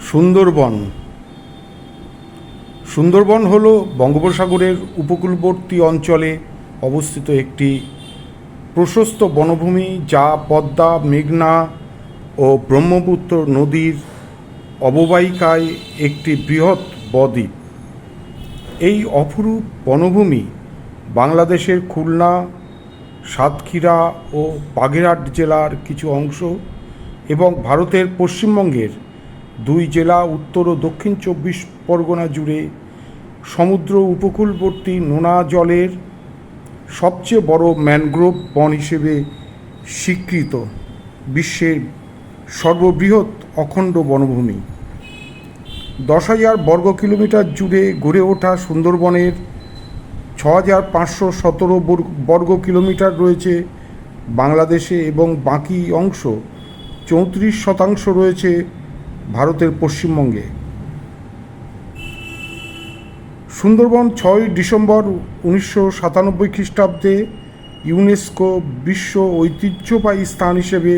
সুন্দরবন সুন্দরবন হল বঙ্গোপসাগরের উপকূলবর্তী অঞ্চলে অবস্থিত একটি প্রশস্ত বনভূমি, যা পদ্মা, মেঘনা ও ব্রহ্মপুত্র নদীর অববাহিকায় একটি বৃহৎ বদ্বীপ। এই অপরূপ বনভূমি বাংলাদেশের খুলনা, সাতক্ষীরা ও বাগেরহাট জেলার কিছু অংশ এবং ভারতের পশ্চিমবঙ্গের দুই জেলা উত্তর ও দক্ষিণ 24 পরগনা জুড়ে সমুদ্র উপকূলবর্তী নোনা জলের সবচেয়ে বড় ম্যানগ্রোভ বন হিসেবে স্বীকৃত বিশ্বের সর্ববৃহৎ অখণ্ড বনভূমি। 10,000 বর্গ কিলোমিটার জুড়ে গড়ে ওঠা সুন্দরবনের 6,517 বর্গ কিলোমিটার রয়েছে বাংলাদেশে এবং বাকি অংশ 34% রয়েছে ভারতের পশ্চিমবঙ্গে। সুন্দরবন 6 ডিসেম্বর 1997 খ্রিস্টাব্দে ইউনেস্কো বিশ্ব ঐতিহ্যবাহী স্থান হিসেবে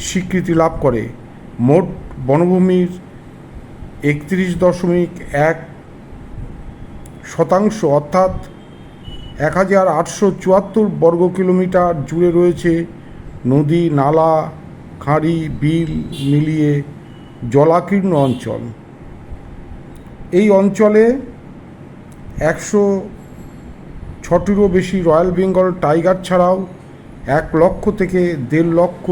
স্বীকৃতি লাভ করে। মোট বনভূমির 31.1% অর্থাৎ 1,874 বর্গ কিলোমিটার জুড়ে রয়েছে নদী, নালা, খাঁড়ি, বিল মিলিয়ে জলাকীর্ণ অঞ্চল। এই অঞ্চলে 106টিরও বেশি রয়্যাল বেঙ্গল টাইগার ছাড়াও 1 লক্ষ থেকে 1.5 লক্ষ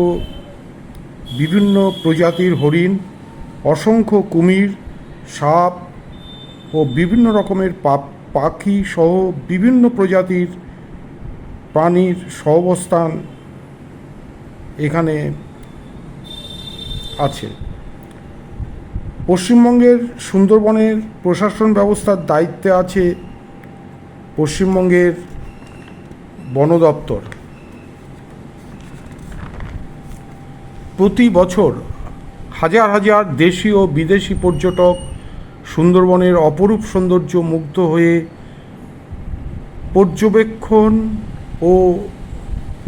বিভিন্ন প্রজাতির হরিণ, অসংখ্য কুমির, সাপ ও বিভিন্ন রকমের পাখি সহ বিভিন্ন প্রজাতির প্রাণীর সহাবস্থান এখানে আছে। পশ্চিমবঙ্গের সুন্দরবনের প্রশাসন ব্যবস্থার দায়িত্বে আছে পশ্চিমবঙ্গের বন দপ্তর। প্রতি বছর হাজার হাজার দেশি ও বিদেশি পর্যটক সুন্দরবনের অপরূপ সৌন্দর্য মুগ্ধ হয়ে পর্যবেক্ষণ ও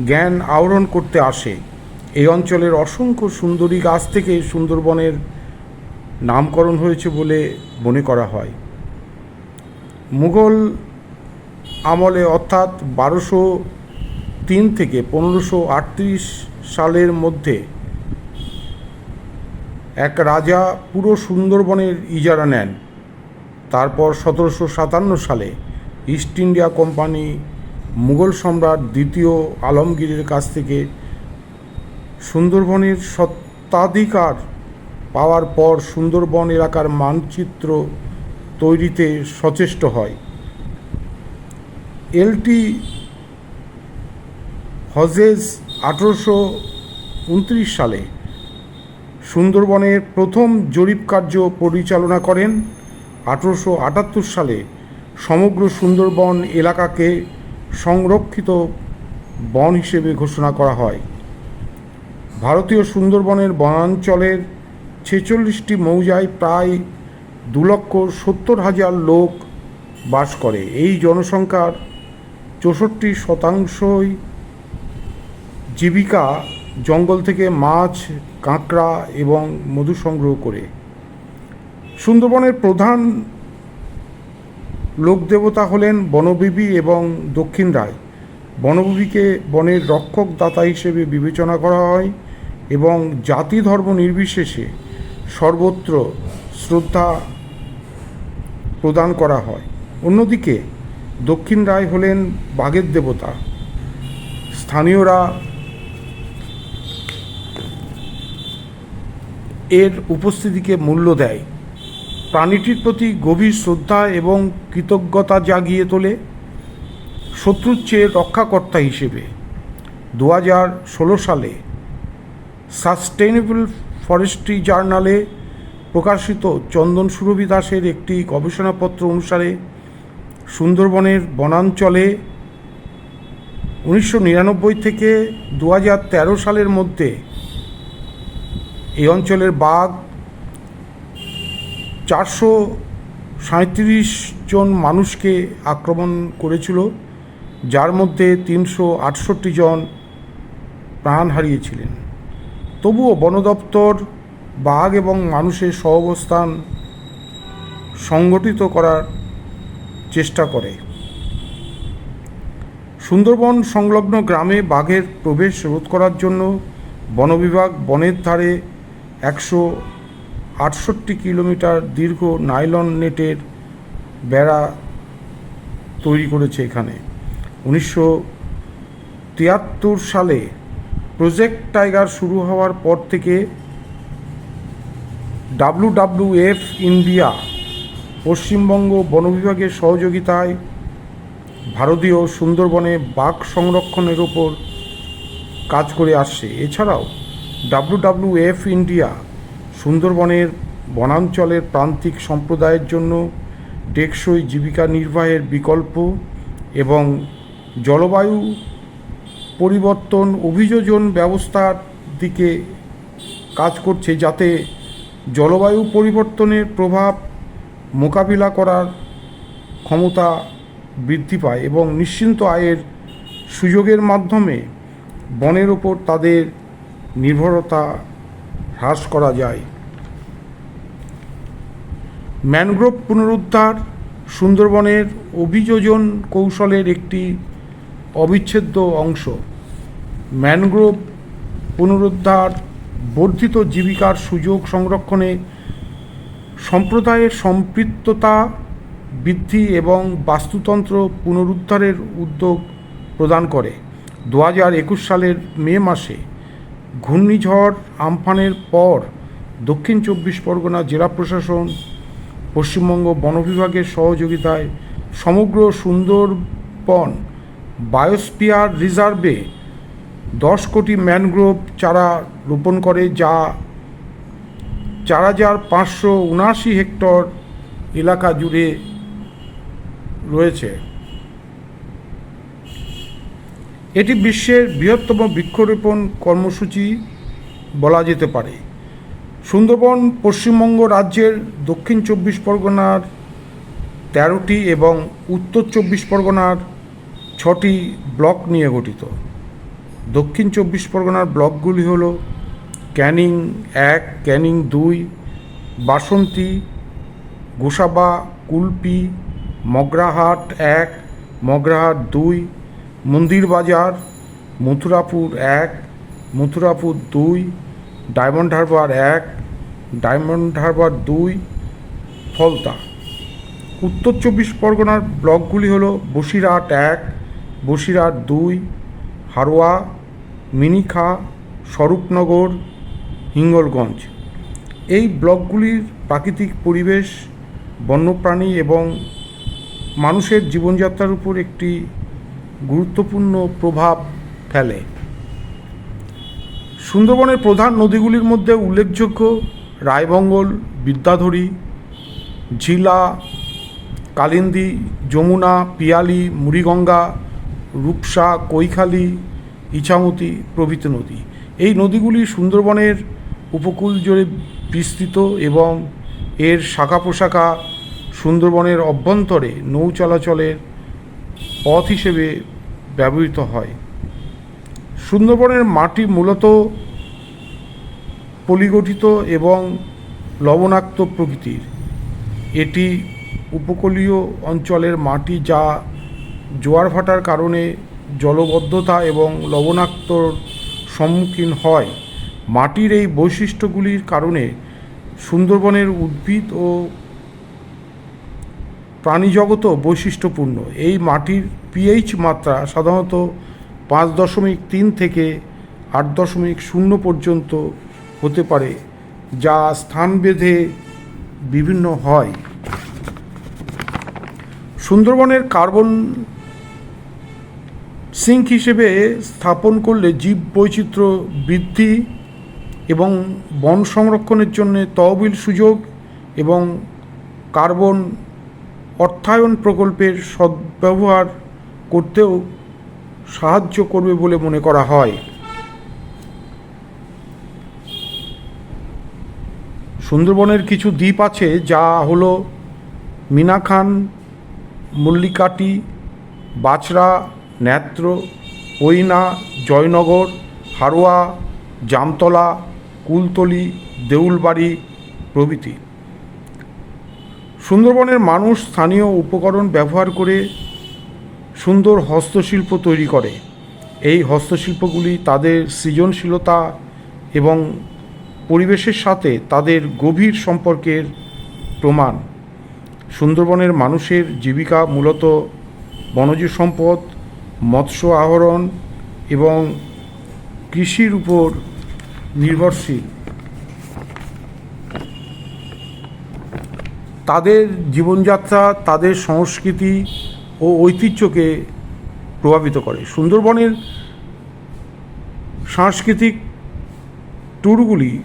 জ্ঞান আহরণ করতে আসে। এই অঞ্চলের অসংখ্য সুন্দরী গাছ থেকে সুন্দরবনের নামকরণ হয়েছে বলে মনে করা হয়। মুঘল আমলে অর্থাৎ 1203 থেকে 1538 সালের মধ্যে এক রাজা পুরো সুন্দরবনের ইজারা নেন। তারপর 1757 সালে ইস্ট ইন্ডিয়া কোম্পানি মুঘল সম্রাট দ্বিতীয় আলমগীরের কাছ থেকে সুন্দরবনের স্বত্বাধিকার পাওয়ার পর সুন্দরবন এলাকার মানচিত্র তৈরিতে সচেষ্ট হয়। এলটি হজেজ 1829 সালে সুন্দরবনের প্রথম জরিপ কার্য পরিচালনা করেন। 1878 সালে সমগ্র সুন্দরবন এলাকাকে সংরক্ষিত বন হিসেবে ঘোষণা করা হয়। ভারতীয় সুন্দরবনের বনাঞ্চলের 46টি মৌজায় প্রায় 2,70,000 লোক বাস করে। এই জনসংখ্যার 64% জীবিকা জঙ্গল থেকে মাছ, কাঁকড়া এবং মধু সংগ্রহ করে। সুন্দরবনের প্রধান লোকদেবতা হলেন বনবিবি এবং দক্ষিণ রায়। বনবিবিকে বনের রক্ষক দাতা হিসেবে বিবেচনা করা হয় এবং জাতি ধর্ম নির্বিশেষে সর্বত্র শ্রদ্ধা প্রদান করা হয়। অন্যদিকে দক্ষিণ রায় হলেন বাঘের দেবতা। স্থানীয়রা এর উপস্থিতিকে মূল্য দেয়, প্রাণীটির প্রতি গভীর শ্রদ্ধা এবং কৃতজ্ঞতা জাগিয়ে তোলে। শত্রুর চেয়ে রক্ষাকর্তা হিসেবে 2016 সালে সাস্টেইনেবল ফরেস্ট্রি জার্নালে প্রকাশিত চন্দন সুরভি দাসের একটি গবেষণাপত্র অনুসারে সুন্দরবনের বনাঞ্চলে 1999 থেকে 2013 সালের মধ্যে এই অঞ্চলের বাঘ 437 জন মানুষকে আক্রমণ করেছিল, যার মধ্যে 368 জন প্রাণ হারিয়েছিলেন। তবুও বন দপ্তর বাঘ এবং মানুষের সহাবস্থান সংগঠিত করার চেষ্টা করে। সুন্দরবন সংলগ্ন গ্রামে বাঘের প্রবেশ রোধ করার জন্য বন বিভাগ বনের ধারে 168 কিলোমিটার দীর্ঘ নাইলন নেটের বেড়া তৈরি করেছে। এখানে 1973 সালে প্রজেক্ট টাইগার শুরু হওয়ার পর থেকে WWF ইন্ডিয়া পশ্চিমবঙ্গ বন বিভাগের সহযোগিতায় ভারতীয় সুন্দরবনে বাঘ সংরক্ষণের ওপর কাজ করে আসছে। এছাড়াও WWF ইন্ডিয়া সুন্দরবনের বনাঞ্চলের প্রান্তিক সম্প্রদায়ের জন্য টেকসই জীবিকা নির্বাহের বিকল্প এবং জলবায়ু পরিবর্তন অভিযোজন ব্যবস্থার দিকে কাজ করছে, যাতে জলবায়ু পরিবর্তনের প্রভাব মোকাবিলা করার ক্ষমতা বৃদ্ধি পায় এবং নিশ্চিন্ত আয়ের সুযোগের মাধ্যমে বনের ওপর তাদের নির্ভরতা হ্রাস করা যায়। ম্যানগ্রোভ পুনরুদ্ধার সুন্দরবনের অভিযোজন কৌশলের একটি অবিচ্ছেদ্য অংশ। ম্যানগ্রোভ পুনরুদ্ধার বর্ধিত জীবিকার সুযোগ সংরক্ষণে সম্প্রদায়ের সম্পৃক্ততা বৃদ্ধি এবং বাস্তুতন্ত্র পুনরুদ্ধারের উদ্যোগ প্রদান করে। 2021 সালের মে মাসে ঘূর্ণিঝড় আমফানের পর দক্ষিণ 24 পরগনা জেলা প্রশাসন পশ্চিমবঙ্গ বন বিভাগের সহযোগিতায় সমগ্র সুন্দরবন বায়োস্ফিয়ার রিজার্ভে 10 কোটি ম্যানগ্রোভ চারা রোপণ করে, যা 4,579 হেক্টর এলাকা জুড়ে রয়েছে। এটি বিশ্বের বৃহত্তম বৃক্ষরোপণ কর্মসূচি বলা যেতে পারে। সুন্দরবন পশ্চিমবঙ্গ রাজ্যের দক্ষিণ 24 পরগনার 13টি এবং উত্তর 24 পরগনার 6টি ব্লক নিয়ে গঠিত। দক্ষিণ 24 পরগনার ব্লকগুলি হল ক্যানিং 1, ক্যানিং 2, বাসন্তী, গোসাবা, কুলপি, মগরাহাট 1, মগরাহাট 2, মন্দির বাজার, মথুরাপুর 1, মথুরাপুর 2, ডায়মন্ড হারবার 1, ডায়মন্ড হারবার 2, ফলতা। উত্তর 24 পরগনার ব্লকগুলি হল বসিরহাট 1, বসিরহাট 2, হারোয়া, মিনিখা, স্বরূপনগর, হিঙ্গলগঞ্জ। এই ব্লকগুলির প্রাকৃতিক পরিবেশ, বন্যপ্রাণী এবং মানুষের জীবনযাত্রার উপর একটি গুরুত্বপূর্ণ প্রভাব ফেলে। সুন্দরবনের প্রধান নদীগুলির মধ্যে উল্লেখযোগ্য রায়বঙ্গল, বিদ্যাধরী, ঝিলা, কালিন্দী, যমুনা, পিয়ালি, মুড়িগঙ্গা, রূপসা, কৈখালী, ইছামতি প্রভৃতি নদী। এই নদীগুলি সুন্দরবনের উপকূল জুড়ে বিস্তৃত এবং এর শাখা প্রশাখা সুন্দরবনের অভ্যন্তরে নৌ চলাচলের পথ হিসেবে ব্যবহৃত হয়। সুন্দরবনের মাটি মূলত পলিগঠিত এবং লবণাক্ত প্রকৃতির। এটি উপকূলীয় অঞ্চলের মাটি, যা জোয়ার ভাটার কারণে জলবদ্ধতা এবং লবণাক্তর সম্মুখীন হয়। মাটির এই বৈশিষ্ট্যগুলির কারণে সুন্দরবনের উদ্ভিদ ও প্রাণীজগতও বৈশিষ্ট্যপূর্ণ। এই মাটির পিএইচ মাত্রা সাধারণত 5.3 থেকে 8.0 পর্যন্ত হতে পারে, যা স্থানভেদে বিভিন্ন হয়। সুন্দরবনের কার্বন সিঙ্ক হিসেবে স্থাপন করলে জীব বৈচিত্র্য বৃদ্ধি এবং বন সংরক্ষণের জন্য তহবিল সুযোগ এবং কার্বন অর্থায়ন প্রকল্পের সদ্ব্যবহার করতেও সাহায্য করবে বলে মনে করা হয়। সুন্দরবনের কিছু দ্বীপ আছে, যা হলো মিনাখান, মল্লিকাটি, বাছড়া, নেত্র, ওইনা, জয়নগর, হারোয়া, জামতলা, কুলতলি, দেউলবাড়ি প্রভৃতি। সুন্দরবনের মানুষ স্থানীয় উপকরণ ব্যবহার করে সুন্দর হস্তশিল্প তৈরি করে। এই হস্তশিল্পগুলি তাদের সৃজনশীলতা এবং পরিবেশের সাথে তাদের গভীর সম্পর্কের প্রমাণ। সুন্দরবনের মানুষের জীবিকা মূলত বনজ সম্পদ, মৎস্য আহরণ এবং কৃষির উপর নির্ভরশীল। তাদের জীবনযাত্রা তাদের সংস্কৃতি ও ঐতিহ্যকে প্রভাবিত করে। সুন্দরবনের সাংস্কৃতিক ট্যুরগুলি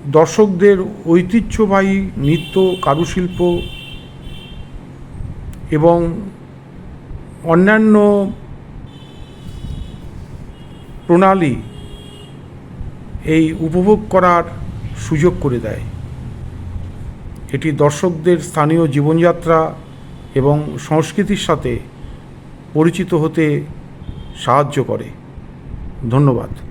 দর্শকদের ঐতিহ্যবাহী নৃত্য, কারুশিল্প এবং অন্যান্য প্রণালী এই উপভোগ করার সুযোগ করে দেয়। এটি দর্শকদের স্থানীয় জীবনযাত্রা এবং সংস্কৃতির সাথে পরিচিত হতে সাহায্য করে। ধন্যবাদ।